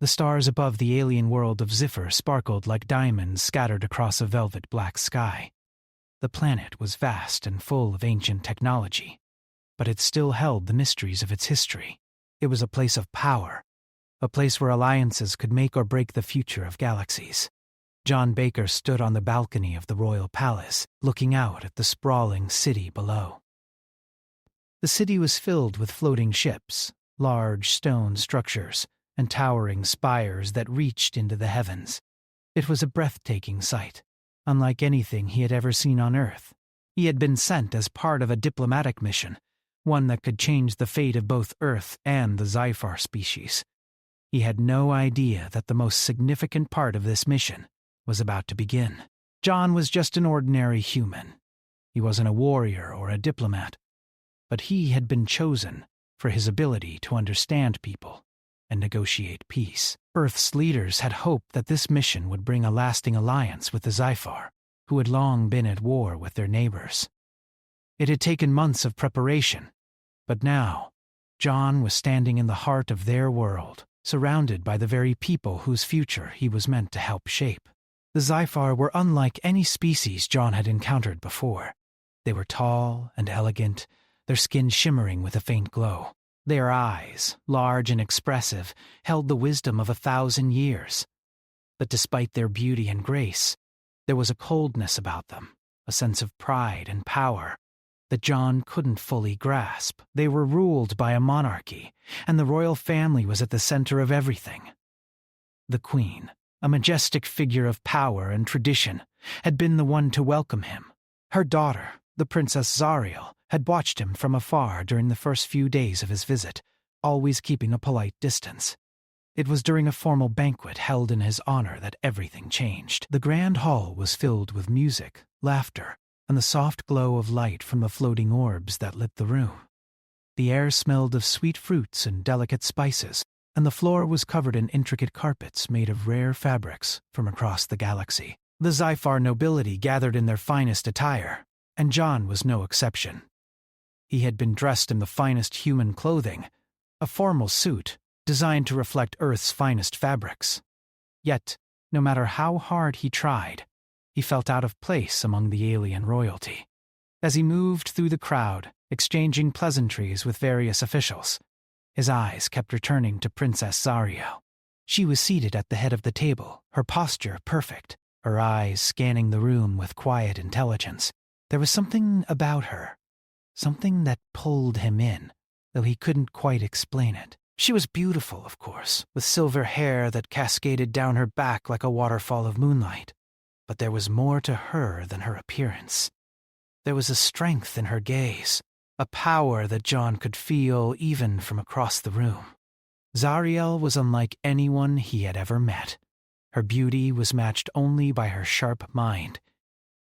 The stars above the alien world of Ziffer sparkled like diamonds scattered across a velvet black sky. The planet was vast and full of ancient technology, but it still held the mysteries of its history. It was a place of power, a place where alliances could make or break the future of galaxies. John Baker stood on the balcony of the royal palace, looking out at the sprawling city below. The city was filled with floating ships, large stone structures, and towering spires that reached into the heavens. It was a breathtaking sight, unlike anything he had ever seen on Earth. He had been sent as part of a diplomatic mission, one that could change the fate of both Earth and the Sci-Fi species. He had no idea that the most significant part of this mission was about to begin. John was just an ordinary human. He wasn't a warrior or a diplomat, but he had been chosen for his ability to understand people and negotiate peace. Earth's leaders had hoped that this mission would bring a lasting alliance with the Sci-Fi, who had long been at war with their neighbors. It had taken months of preparation, but now John was standing in the heart of their world, surrounded by the very people whose future he was meant to help shape. The Sci-Fi were unlike any species John had encountered before. They were tall and elegant, their skin shimmering with a faint glow. Their eyes, large and expressive, held the wisdom of 1,000 years. But despite their beauty and grace, there was a coldness about them, a sense of pride and power that John couldn't fully grasp. They were ruled by a monarchy, and the royal family was at the center of everything. The Queen, a majestic figure of power and tradition, had been the one to welcome him. Her daughter, the Princess Zariel, had watched him from afar during the first few days of his visit, always keeping a polite distance. It was during a formal banquet held in his honor that everything changed. The grand hall was filled with music, laughter, and the soft glow of light from the floating orbs that lit the room. The air smelled of sweet fruits and delicate spices, and the floor was covered in intricate carpets made of rare fabrics from across the galaxy. The Sci-Fi nobility gathered in their finest attire, and John was no exception. He had been dressed in the finest human clothing, a formal suit designed to reflect Earth's finest fabrics. Yet, no matter how hard he tried, he felt out of place among the alien royalty. As he moved through the crowd, exchanging pleasantries with various officials, his eyes kept returning to Princess Zariel. She was seated at the head of the table, her posture perfect, her eyes scanning the room with quiet intelligence. There was something about her, something that pulled him in, though he couldn't quite explain it. She was beautiful, of course, with silver hair that cascaded down her back like a waterfall of moonlight. But there was more to her than her appearance. There was a strength in her gaze, a power that John could feel even from across the room. Zariel was unlike anyone he had ever met. Her beauty was matched only by her sharp mind,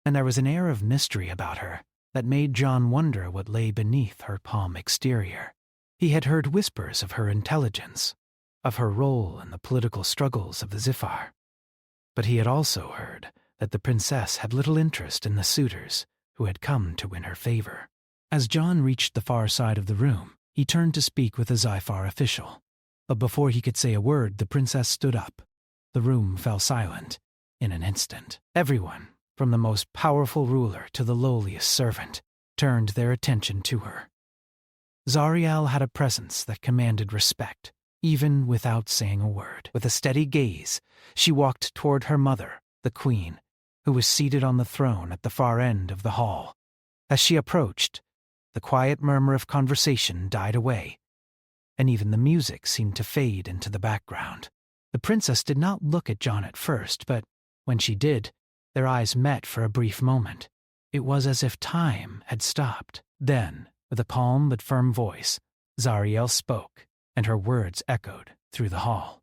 and there was an air of mystery about her that made John wonder what lay beneath her calm exterior. He had heard whispers of her intelligence, of her role in the political struggles of the Zifar. But he had also heard that the princess had little interest in the suitors who had come to win her favor. As John reached the far side of the room, he turned to speak with a Sci-Fi official. But before he could say a word, the princess stood up. The room fell silent in an instant. Everyone, from the most powerful ruler to the lowliest servant, turned their attention to her. Zariel had a presence that commanded respect, even without saying a word. With a steady gaze, she walked toward her mother, the Queen, who was seated on the throne at the far end of the hall. As she approached, the quiet murmur of conversation died away, and even the music seemed to fade into the background. The princess did not look at John at first, but when she did, their eyes met for a brief moment. It was as if time had stopped. Then, with a calm but firm voice, Zariel spoke, and her words echoed through the hall.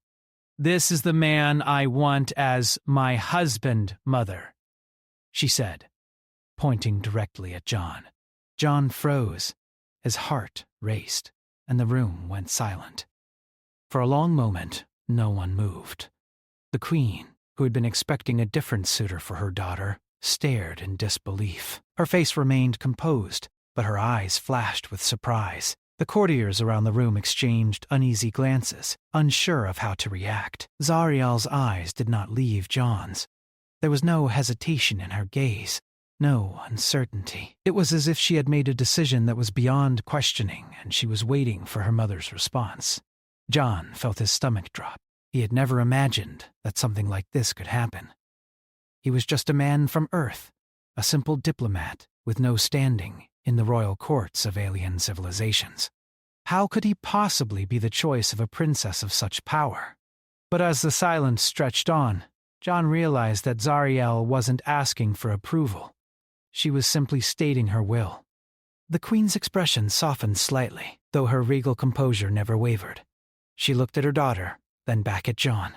"This is the man I want as my husband, Mother," she said, pointing directly at John. John froze, his heart raced, and the room went silent. For a long moment, no one moved. The Queen, who had been expecting a different suitor for her daughter, stared in disbelief. Her face remained composed, but her eyes flashed with surprise. The courtiers around the room exchanged uneasy glances, unsure of how to react. Zariel's eyes did not leave John's. There was no hesitation in her gaze, no uncertainty. It was as if she had made a decision that was beyond questioning, and she was waiting for her mother's response. John felt his stomach drop. He had never imagined that something like this could happen. He was just a man from Earth, a simple diplomat with no standing in the royal courts of alien civilizations. How could he possibly be the choice of a princess of such power? But as the silence stretched on, John realized that Zariel wasn't asking for approval. She was simply stating her will. The queen's expression softened slightly, though her regal composure never wavered. She looked at her daughter, then back at John,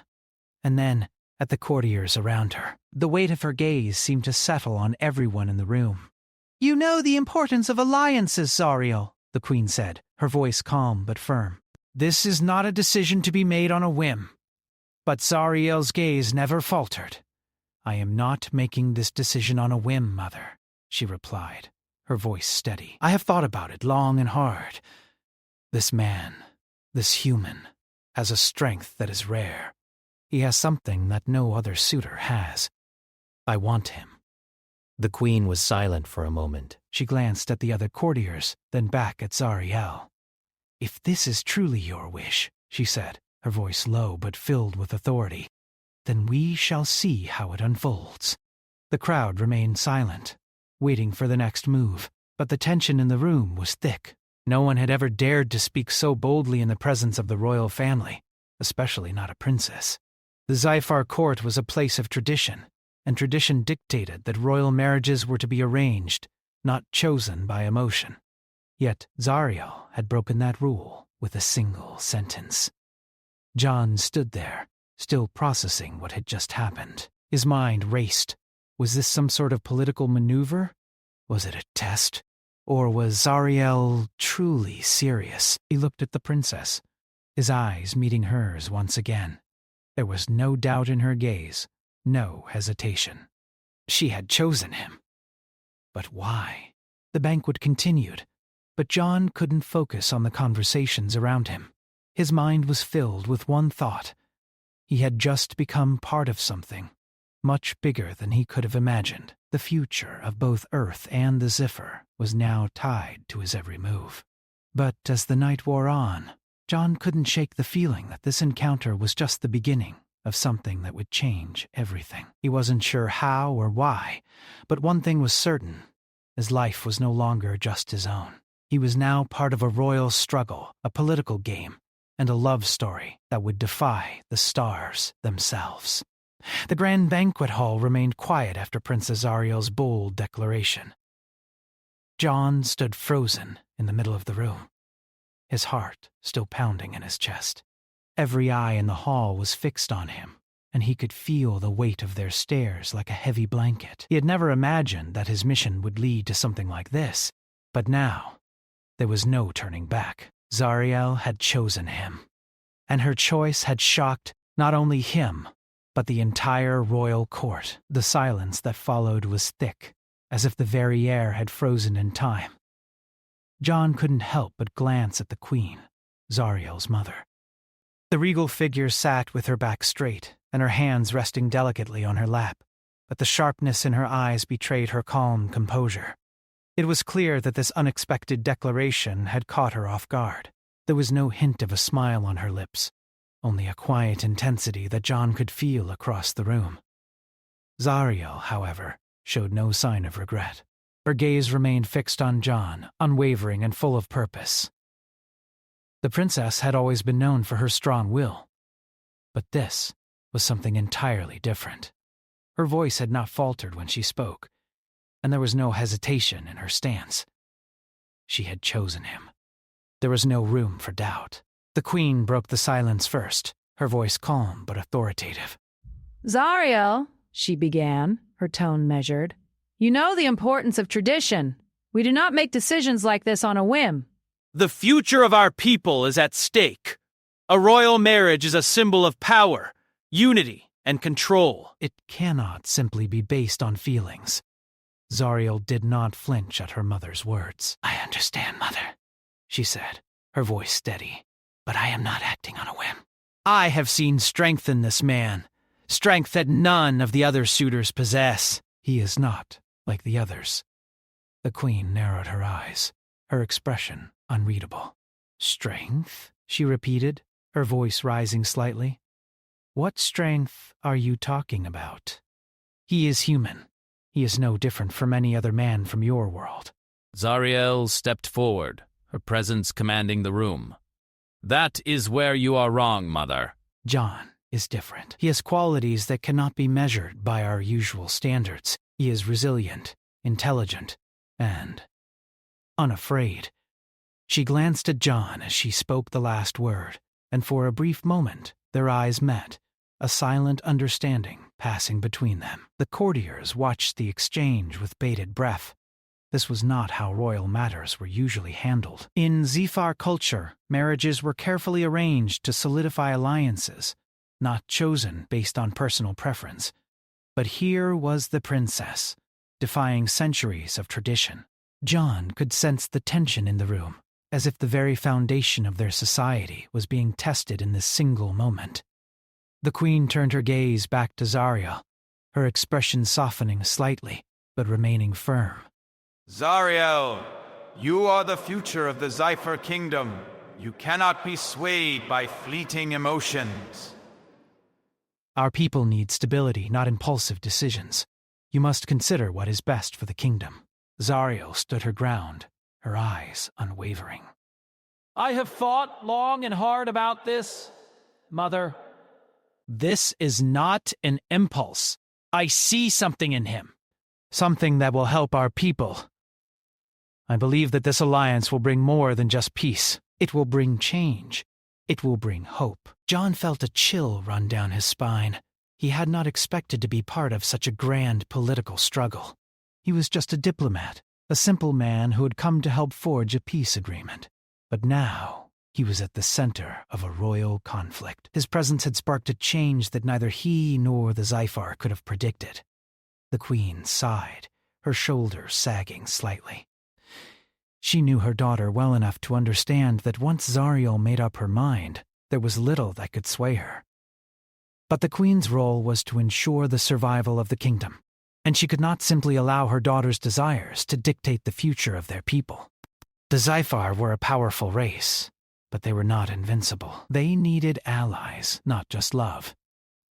and then at the courtiers around her. The weight of her gaze seemed to settle on everyone in the room. "You know the importance of alliances, Zariel," the queen said, her voice calm but firm. "This is not a decision to be made on a whim." But Zariel's gaze never faltered. "I am not making this decision on a whim, Mother," she replied, her voice steady. "I have thought about it long and hard. This man, this human, has a strength that is rare. He has something that no other suitor has. I want him." The queen was silent for a moment. She glanced at the other courtiers, then back at Zariel. "If this is truly your wish," she said, her voice low but filled with authority, "then we shall see how it unfolds." The crowd remained silent, waiting for the next move, but the tension in the room was thick. No one had ever dared to speak so boldly in the presence of the royal family, especially not a princess. The Zyphar court was a place of tradition, and tradition dictated that royal marriages were to be arranged, not chosen by emotion. Yet Zariel had broken that rule with a single sentence. John stood there, still processing what had just happened. His mind raced. Was this some sort of political maneuver? Was it a test? Or was Zariel truly serious? He looked at the princess, his eyes meeting hers once again. There was no doubt in her gaze, no hesitation. She had chosen him. But why? The banquet continued, but John couldn't focus on the conversations around him. His mind was filled with one thought. He had just become part of something, much bigger than he could have imagined. The future of both Earth and the Zephyr was now tied to his every move. But as the night wore on, John couldn't shake the feeling that this encounter was just the beginning of something that would change everything. He wasn't sure how or why, but one thing was certain. His life was no longer just his own. He was now part of a royal struggle, a political game, and a love story that would defy the stars themselves. The grand banquet hall remained quiet after Princess Zariel's bold declaration. John stood frozen in the middle of the room, his heart still pounding in his chest. Every eye in the hall was fixed on him, and he could feel the weight of their stares like a heavy blanket. He had never imagined that his mission would lead to something like this, but now there was no turning back. Zariel had chosen him, and her choice had shocked not only him, but the entire royal court. The silence that followed was thick, as if the very air had frozen in time. John couldn't help but glance at the queen, Zariel's mother. The regal figure sat with her back straight and her hands resting delicately on her lap, but the sharpness in her eyes betrayed her calm composure. It was clear that this unexpected declaration had caught her off guard. There was no hint of a smile on her lips, only a quiet intensity that John could feel across the room. Zariel, however, showed no sign of regret. Her gaze remained fixed on John, unwavering and full of purpose. The princess had always been known for her strong will, but this was something entirely different. Her voice had not faltered when she spoke, and there was no hesitation in her stance. She had chosen him. There was no room for doubt. The queen broke the silence first, her voice calm but authoritative. "Zariel," she began, her tone measured, "you know the importance of tradition. We do not make decisions like this on a whim." "The future of our people is at stake. A royal marriage is a symbol of power, unity, and control." "It cannot simply be based on feelings." Zariel did not flinch at her mother's words. "I understand, Mother," she said, her voice steady. "But I am not acting on a whim. I have seen strength in this man, strength that none of the other suitors possess. He is not like the others." The queen narrowed her eyes, her expression unreadable. "Strength?" she repeated, her voice rising slightly. "What strength are you talking about? He is human. He is no different from any other man from your world." Zariel stepped forward, her presence commanding the room. "That is where you are wrong, Mother." "John is different. He has qualities that cannot be measured by our usual standards. He is resilient, intelligent, and unafraid." She glanced at John as she spoke the last word, and for a brief moment their eyes met, a silent understanding passing between them. The courtiers watched the exchange with bated breath. This was not how royal matters were usually handled. In Zephyr culture, marriages were carefully arranged to solidify alliances, not chosen based on personal preference. But here was the princess, defying centuries of tradition. John could sense the tension in the room, as if the very foundation of their society was being tested in this single moment. The queen turned her gaze back to Zariel, her expression softening slightly, but remaining firm. "Zariel, you are the future of the Zephyr kingdom. You cannot be swayed by fleeting emotions." "Our people need stability, not impulsive decisions. You must consider what is best for the kingdom." Zariel stood her ground, her eyes unwavering. "I have thought long and hard about this, Mother." "This is not an impulse. I see something in him. Something that will help our people. I believe that this alliance will bring more than just peace. It will bring change. It will bring hope." John felt a chill run down his spine. He had not expected to be part of such a grand political struggle. He was just a diplomat, a simple man who had come to help forge a peace agreement. But now he was at the center of a royal conflict. His presence had sparked a change that neither he nor the Zephyr could have predicted. The queen sighed, her shoulders sagging slightly. She knew her daughter well enough to understand that once Zariel made up her mind, there was little that could sway her. But the queen's role was to ensure the survival of the kingdom, and she could not simply allow her daughter's desires to dictate the future of their people. The Zephyr were a powerful race, but they were not invincible. They needed allies, not just love.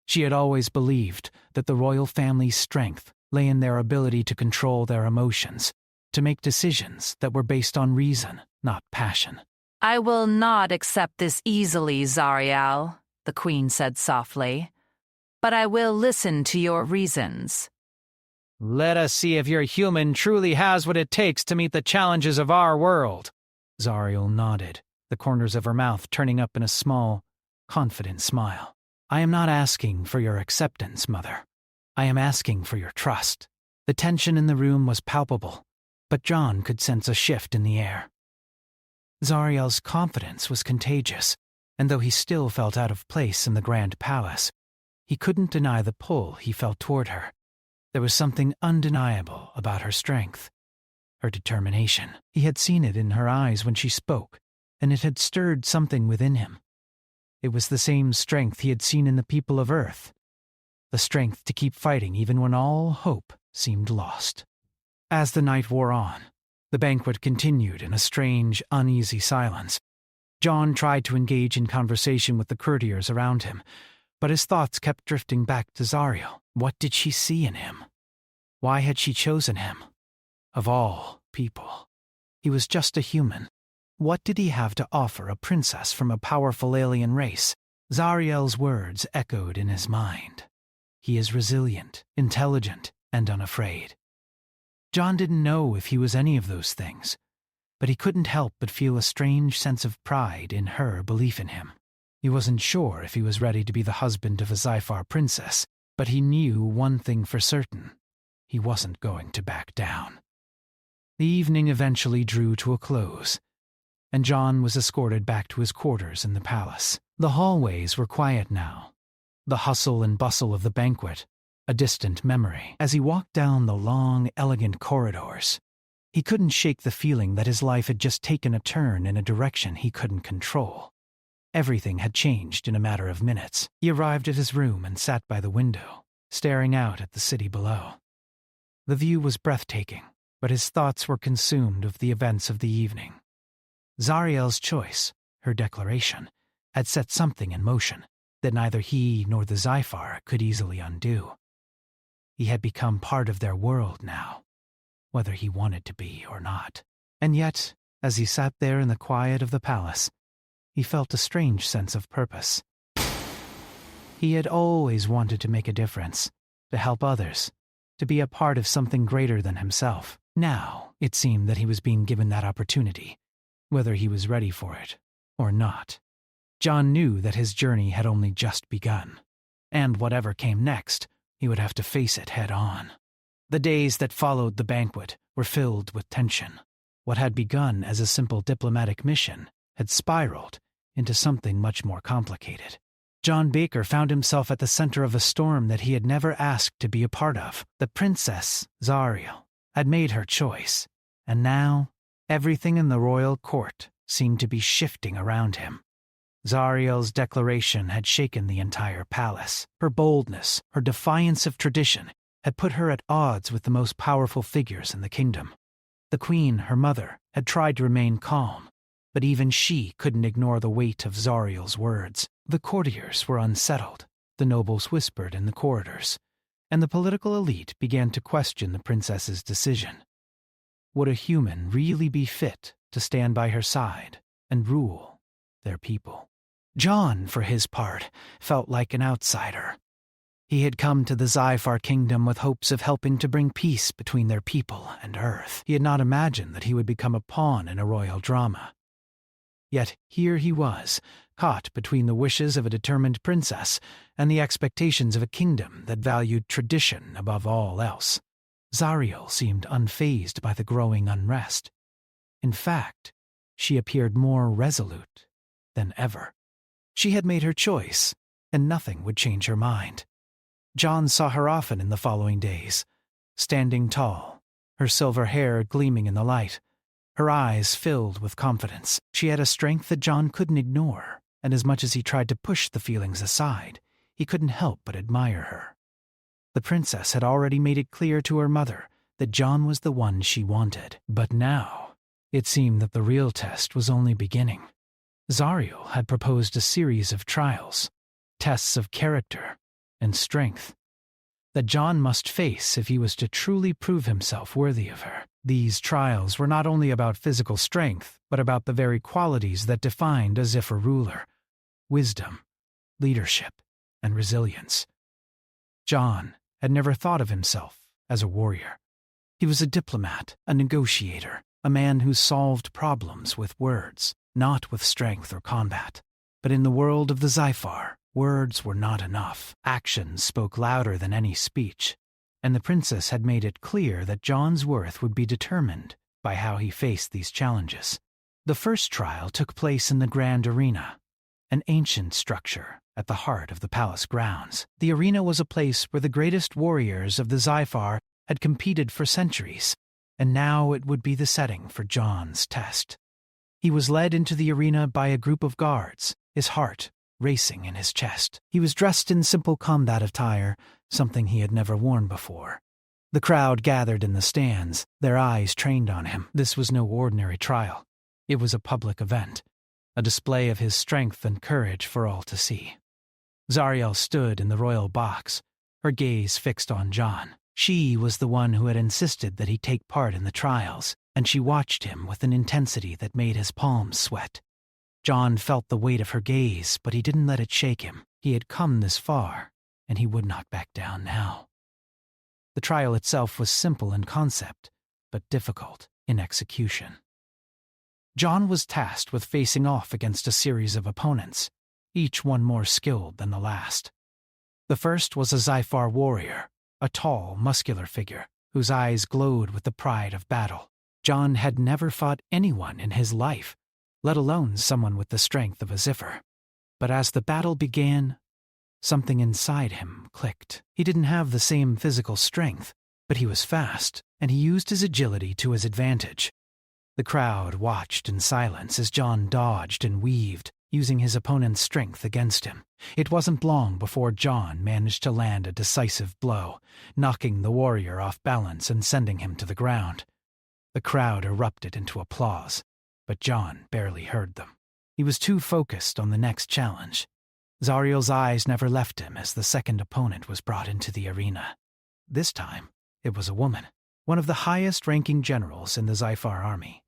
She had always believed that the royal family's strength lay in their ability to control their emotions, to make decisions that were based on reason, not passion. "I will not accept this easily, Zariel," the queen said softly. "But I will listen to your reasons." "Let us see if your human truly has what it takes to meet the challenges of our world." Zariel nodded, the corners of her mouth turning up in a small, confident smile. "I am not asking for your acceptance, Mother. I am asking for your trust." The tension in the room was palpable, but John could sense a shift in the air. Zariel's confidence was contagious, and though he still felt out of place in the grand palace, he couldn't deny the pull he felt toward her. There was something undeniable about her strength, her determination. He had seen it in her eyes when she spoke, and it had stirred something within him. It was the same strength he had seen in the people of Earth, the strength to keep fighting even when all hope seemed lost. As the night wore on, the banquet continued in a strange, uneasy silence. John tried to engage in conversation with the courtiers around him, but his thoughts kept drifting back to Zariel. What did she see in him? Why had she chosen him? Of all people, he was just a human. What did he have to offer a princess from a powerful alien race? Zariel's words echoed in his mind. He is resilient, intelligent, and unafraid. John didn't know if he was any of those things, but he couldn't help but feel a strange sense of pride in her belief in him. He wasn't sure if he was ready to be the husband of a Zephyr princess, but he knew one thing for certain. He wasn't going to back down. The evening eventually drew to a close, and John was escorted back to his quarters in the palace. The hallways were quiet now, the hustle and bustle of the banquet a distant memory. As he walked down the long, elegant corridors, He couldn't shake the feeling that his life had just taken a turn in a direction he couldn't control. Everything had changed in a matter of minutes. He arrived at his room and sat by the window, staring out at the city below. The view was breathtaking, but his thoughts were consumed with the events of the evening. Zariel's choice, her declaration, had set something in motion that neither he nor the Sci-Fi could easily undo. He had become part of their world now, whether he wanted to be or not. And yet, as he sat there in the quiet of the palace, he felt a strange sense of purpose. He had always wanted to make a difference, to help others, to be a part of something greater than himself. Now, it seemed that he was being given that opportunity, whether he was ready for it or not. John knew that his journey had only just begun, and whatever came next, he would have to face it head on. The days that followed the banquet were filled with tension. What had begun as a simple diplomatic mission had spiraled into something much more complicated. John Baker found himself at the center of a storm that he had never asked to be a part of. The Princess, Zariel, had made her choice, and now everything in the royal court seemed to be shifting around him. Zariel's declaration had shaken the entire palace. Her boldness, her defiance of tradition, had put her at odds with the most powerful figures in the kingdom. The queen, her mother, had tried to remain calm, but even she couldn't ignore the weight of Zariel's words. The courtiers were unsettled, the nobles whispered in the corridors, and the political elite began to question the princess's decision. Would a human really be fit to stand by her side and rule their people? John, for his part, felt like an outsider. He had come to the Sci-Fi kingdom with hopes of helping to bring peace between their people and Earth. He had not imagined that he would become a pawn in a royal drama. Yet here he was, caught between the wishes of a determined princess and the expectations of a kingdom that valued tradition above all else. Zariel seemed unfazed by the growing unrest. In fact, she appeared more resolute than ever. She had made her choice, and nothing would change her mind. John saw her often in the following days, standing tall, her silver hair gleaming in the light, her eyes filled with confidence. She had a strength that John couldn't ignore, and as much as he tried to push the feelings aside, he couldn't help but admire her. The princess had already made it clear to her mother that John was the one she wanted, but now it seemed that the real test was only beginning. Zariel had proposed a series of trials, tests of character and strength, that John must face if he was to truly prove himself worthy of her. These trials were not only about physical strength, but about the very qualities that defined a Ziffer ruler: wisdom, leadership, and resilience. John had never thought of himself as a warrior. He was a diplomat, a negotiator, a man who solved problems with words, not with strength or combat. But in the world of the Sci-Fi, words were not enough. Actions spoke louder than any speech, and the princess had made it clear that John's worth would be determined by how he faced these challenges. The first trial took place in the Grand Arena, an ancient structure at the heart of the palace grounds. The arena was a place where the greatest warriors of the Sci-Fi had competed for centuries, and now it would be the setting for John's test. He was led into the arena by a group of guards, his heart racing in his chest. He was dressed in simple combat attire, something he had never worn before. The crowd gathered in the stands, their eyes trained on him. This was no ordinary trial. It was a public event, a display of his strength and courage for all to see. Zariel stood in the royal box, her gaze fixed on John. She was the one who had insisted that he take part in the trials, and she watched him with an intensity that made his palms sweat. John felt the weight of her gaze, but he didn't let it shake him. He had come this far, and he would not back down now. The trial itself was simple in concept, but difficult in execution. John was tasked with facing off against a series of opponents, each one more skilled than the last. The first was a Sci-Fi warrior, a tall, muscular figure, whose eyes glowed with the pride of battle. John had never fought anyone in his life, let alone someone with the strength of a Ziffer. But as the battle began, something inside him clicked. He didn't have the same physical strength, But he was fast, and he used his agility to his advantage. The crowd watched in silence as John dodged and weaved, using his opponent's strength against him. It wasn't long before John managed to land a decisive blow, knocking the warrior off balance and sending him to the ground. The crowd erupted into applause, but John barely heard them. He was too focused on the next challenge. Zariel's eyes never left him as the second opponent was brought into the arena. This time, it was a woman, one of the highest-ranking generals in the Zyphar army.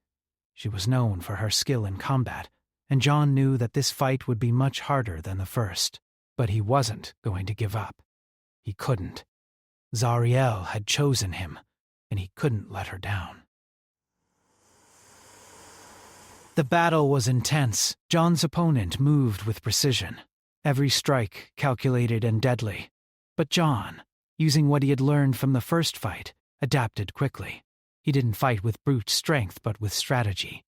She was known for her skill in combat, and John knew that this fight would be much harder than the first. But he wasn't going to give up. He couldn't. Zariel had chosen him, and he couldn't let her down. The battle was intense. John's opponent moved with precision, every strike calculated and deadly. But John, using what he had learned from the first fight, adapted quickly. He didn't fight with brute strength, but with strategy.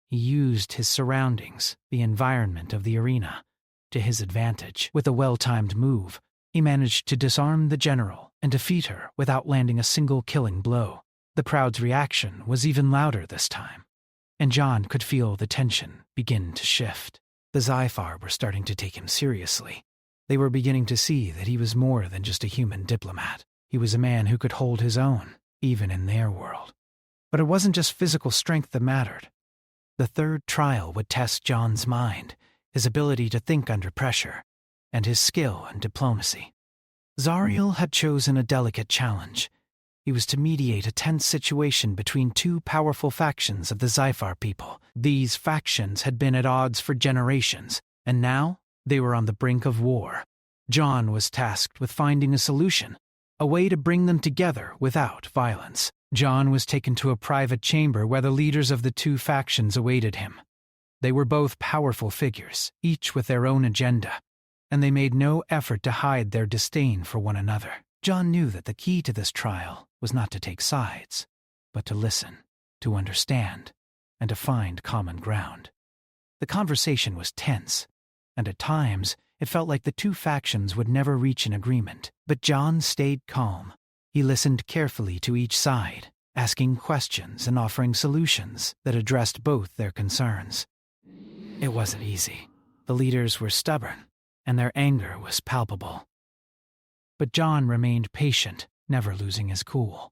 He used his surroundings, the environment of the arena, to his advantage. With a well-timed move, he managed to disarm the general and defeat her without landing a single killing blow. The crowd's reaction was even louder this time, and John could feel the tension begin to shift. The Zyphar were starting to take him seriously. They were beginning to see that he was more than just a human diplomat. He was a man who could hold his own, even in their world. But it wasn't just physical strength that mattered. The third trial would test John's mind, his ability to think under pressure, and his skill and diplomacy. Zariel had chosen a delicate challenge. He was to mediate a tense situation between two powerful factions of the Zyphar people. These factions had been at odds for generations, and now they were on the brink of war. John was tasked with finding a solution, a way to bring them together without violence. John was taken to a private chamber where the leaders of the two factions awaited him. They were both powerful figures, each with their own agenda, and they made no effort to hide their disdain for one another. John knew that the key to this trial was not to take sides, but to listen, to understand, and to find common ground. The conversation was tense, and at times it felt like the two factions would never reach an agreement. But John stayed calm. He listened carefully to each side, asking questions and offering solutions that addressed both their concerns. It wasn't easy. The leaders were stubborn, and their anger was palpable. But John remained patient, never losing his cool.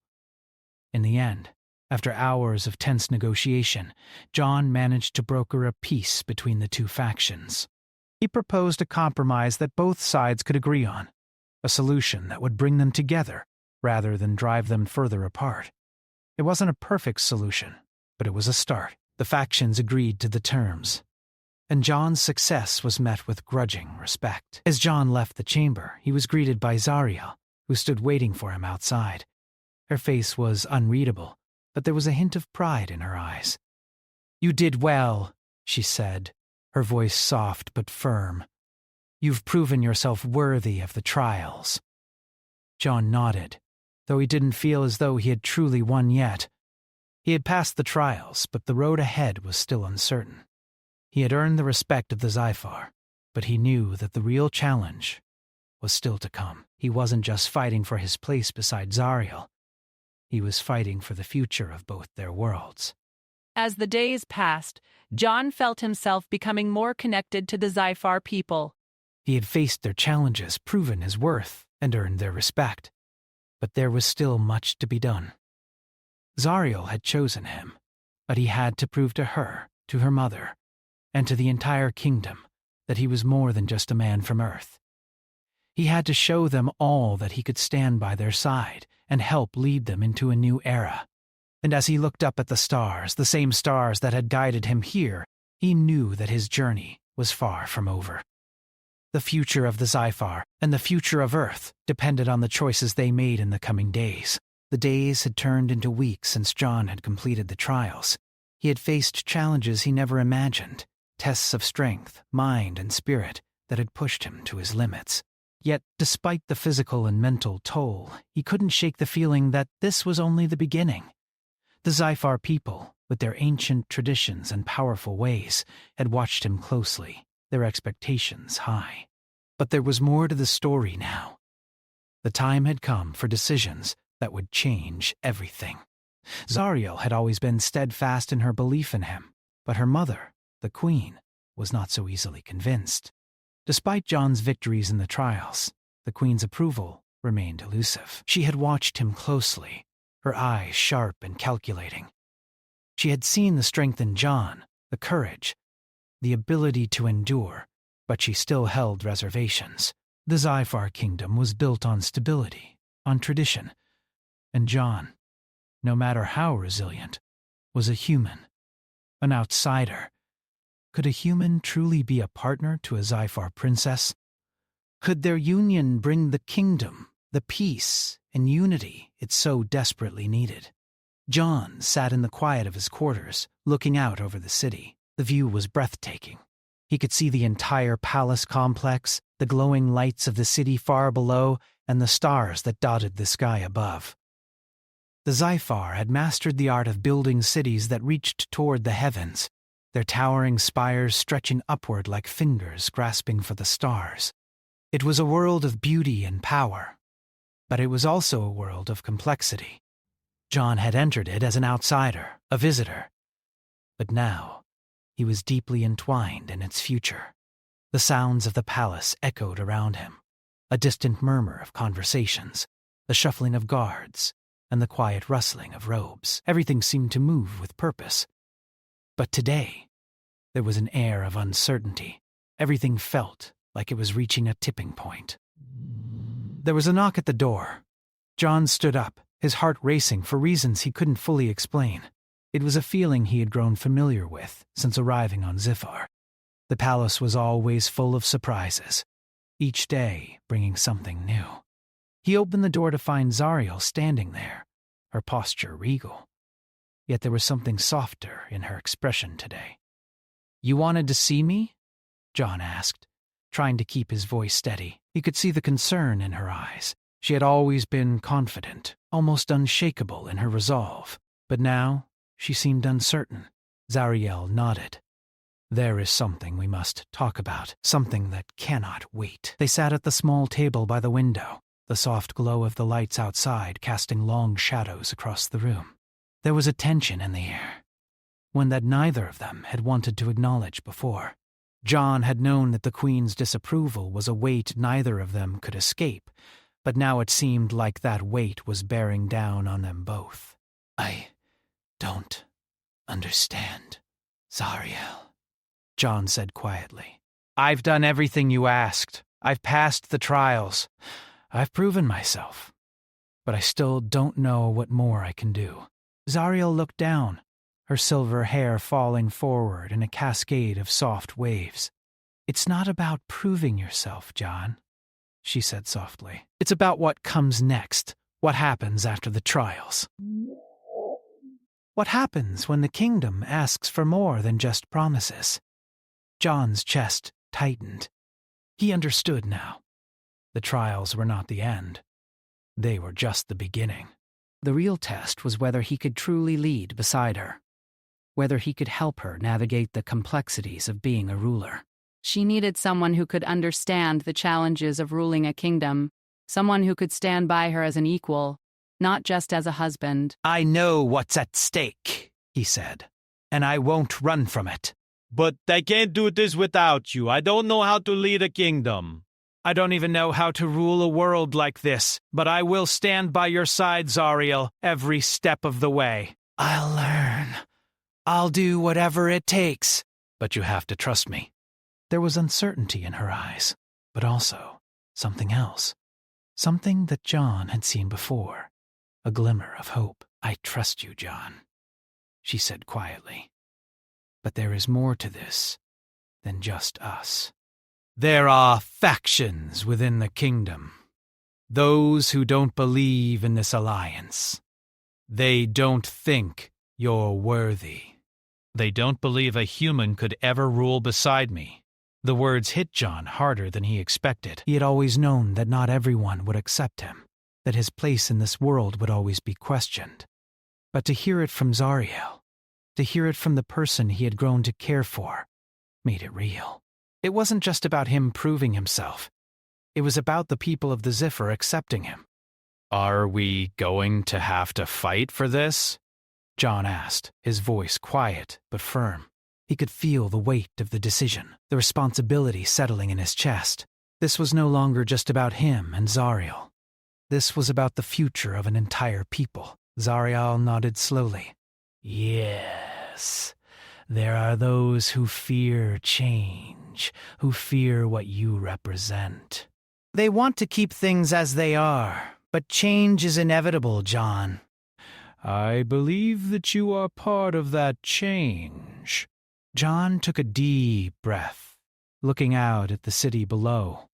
In the end, after hours of tense negotiation, John managed to broker a peace between the two factions. He proposed a compromise that both sides could agree on, a solution that would bring them together rather than drive them further apart. It wasn't a perfect solution, but it was a start. The factions agreed to the terms, and John's success was met with grudging respect. As John left the chamber, he was greeted by Zariel, who stood waiting for him outside. Her face was unreadable, but there was a hint of pride in her eyes. "You did well," she said, her voice soft but firm. "You've proven yourself worthy of the trials." John nodded, though he didn't feel as though he had truly won yet. He had passed the trials, but the road ahead was still uncertain. He had earned the respect of the Zyphar, but he knew that the real challenge was still to come. He wasn't just fighting for his place beside Zariel. He was fighting for the future of both their worlds. As the days passed, John felt himself becoming more connected to the Zyphar people. He had faced their challenges, proven his worth, and earned their respect. But there was still much to be done. Zariel had chosen him, but he had to prove to her, to her mother, and to the entire kingdom that he was more than just a man from Earth. He had to show them all that he could stand by their side and help lead them into a new era. And as he looked up at the stars, the same stars that had guided him here, he knew that his journey was far from over. The future of the Zyphar and the future of Earth depended on the choices they made in the coming days. The days had turned into weeks since John had completed the trials. He had faced challenges he never imagined, tests of strength, mind, and spirit that had pushed him to his limits. Yet, despite the physical and mental toll, he couldn't shake the feeling that this was only the beginning. The Zyphar people, with their ancient traditions and powerful ways, had watched him closely, their expectations high. But there was more to the story now. The time had come for decisions that would change everything. Zariel had always been steadfast in her belief in him, but her mother, the Queen, was not so easily convinced. Despite Jon's victories in the trials, the Queen's approval remained elusive. She had watched him closely, her eyes sharp and calculating. She had seen the strength in Jon, the courage, the ability to endure, but she still held reservations. The Sci-Fi kingdom was built on stability, on tradition, and Jon, no matter how resilient, was a human, an outsider. Could a human truly be a partner to a Sci-Fi princess? Could their union bring the kingdom, the peace, and unity it so desperately needed? Jon sat in the quiet of his quarters, looking out over the city. The view was breathtaking. He could see the entire palace complex, the glowing lights of the city far below, and the stars that dotted the sky above. The Sci-Fi had mastered the art of building cities that reached toward the heavens, their towering spires stretching upward like fingers grasping for the stars. It was a world of beauty and power, but it was also a world of complexity. Jon had entered it as an outsider, a visitor, but now he was deeply entwined in its future. The sounds of the palace echoed around him, a distant murmur of conversations, the shuffling of guards, and the quiet rustling of robes. Everything seemed to move with purpose. But today, there was an air of uncertainty. Everything felt like it was reaching a tipping point. There was a knock at the door. Jon stood up, his heart racing for reasons he couldn't fully explain. It was a feeling he had grown familiar with since arriving on Zifar. The palace was always full of surprises, each day bringing something new. He opened the door to find Zariel standing there, her posture regal. Yet there was something softer in her expression today. "You wanted to see me?" Jon asked, trying to keep his voice steady. He could see the concern in her eyes. She had always been confident, almost unshakable in her resolve, but now she seemed uncertain. Zariel nodded. "There is something we must talk about, something that cannot wait." They sat at the small table by the window, the soft glow of the lights outside casting long shadows across the room. There was a tension in the air, one that neither of them had wanted to acknowledge before. Jon had known that the Queen's disapproval was a weight neither of them could escape, but now it seemed like that weight was bearing down on them both. "I don't understand, Zariel," Jon said quietly. "I've done everything you asked. I've passed the trials. I've proven myself. But I still don't know what more I can do." Zariel looked down, her silver hair falling forward in a cascade of soft waves. "It's not about proving yourself, Jon," she said softly. "It's about what comes next, what happens after the trials. What happens when the kingdom asks for more than just promises?" Jon's chest tightened. He understood now. The trials were not the end. They were just the beginning. The real test was whether he could truly lead beside her, whether he could help her navigate the complexities of being a ruler. She needed someone who could understand the challenges of ruling a kingdom, someone who could stand by her as an equal, not just as a husband. "I know what's at stake," he said, "and I won't run from it." But I can't do this without you. I don't know how to lead a kingdom. "I don't even know how to rule a world like this, but I will stand by your side, Zariel, every step of the way." "I'll learn. I'll do whatever it takes. But you have to trust me." There was uncertainty in her eyes, but also something else. Something that Jon had seen before. A glimmer of hope. "I trust you, Jon," she said quietly. "But there is more to this than just us. There are factions within the kingdom. Those who don't believe in this alliance. They don't think you're worthy. They don't believe a human could ever rule beside me." The words hit Jon harder than he expected. He had always known that not everyone would accept him, that his place in this world would always be questioned. But to hear it from Zariel, to hear it from the person he had grown to care for, made it real. It wasn't just about him proving himself. It was about the people of the Ziffer accepting him. Are we going to have to fight for this? John asked, his voice quiet but firm. He could feel the weight of the decision, the responsibility settling in his chest. This was no longer just about him and Zariel. This was about the future of an entire people. Zariel nodded slowly. Yes, there are those who fear change, who fear what you represent. They want to keep things as they are, but change is inevitable, John. I believe that you are part of that change. John took a deep breath, looking out at the city below.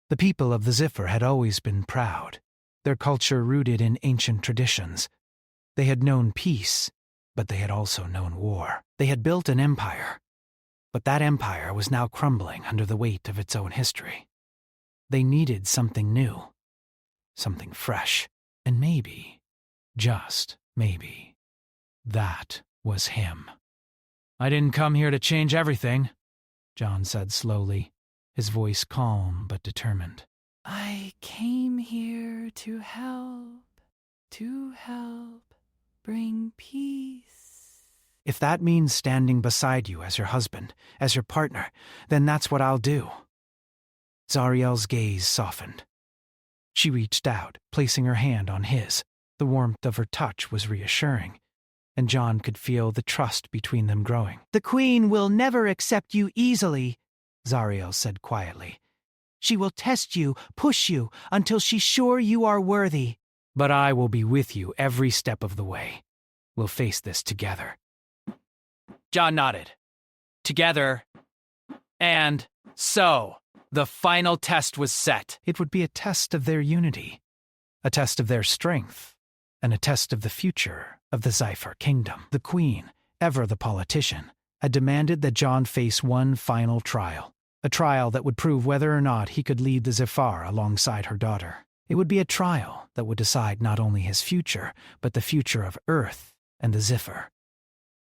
The people of the Ziffer had always been proud, their culture rooted in ancient traditions. They had known peace, but they had also known war. They had built an empire, but that empire was now crumbling under the weight of its own history. They needed something new, something fresh, and maybe, just maybe, that was him. I didn't come here to change everything, John said slowly, his voice calm but determined. I came here to help bring peace. If that means standing beside you as your husband, as your partner, then that's what I'll do. Zariel's gaze softened. She reached out, placing her hand on his. The warmth of her touch was reassuring, and John could feel the trust between them growing. The Queen will never accept you easily, Zariel said quietly. She will test you, push you, until she's sure you are worthy. But I will be with you every step of the way. We'll face this together. John nodded. Together. And so, the final test was set. It would be a test of their unity, a test of their strength, and a test of the future of the Ziffer kingdom. The Queen, ever the politician, had demanded that John face one final trial, a trial that would prove whether or not he could lead the Zifar alongside her daughter. It would be a trial that would decide not only his future, but the future of Earth and the Ziffer.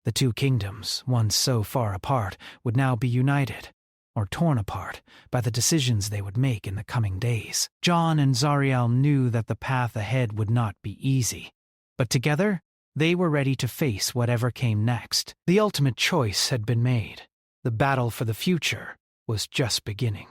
The two kingdoms, once so far apart, would now be united, or torn apart, by the decisions they would make in the coming days. John and Zariel knew that the path ahead would not be easy, but together, they were ready to face whatever came next. The ultimate choice had been made. The battle for the future was just beginning.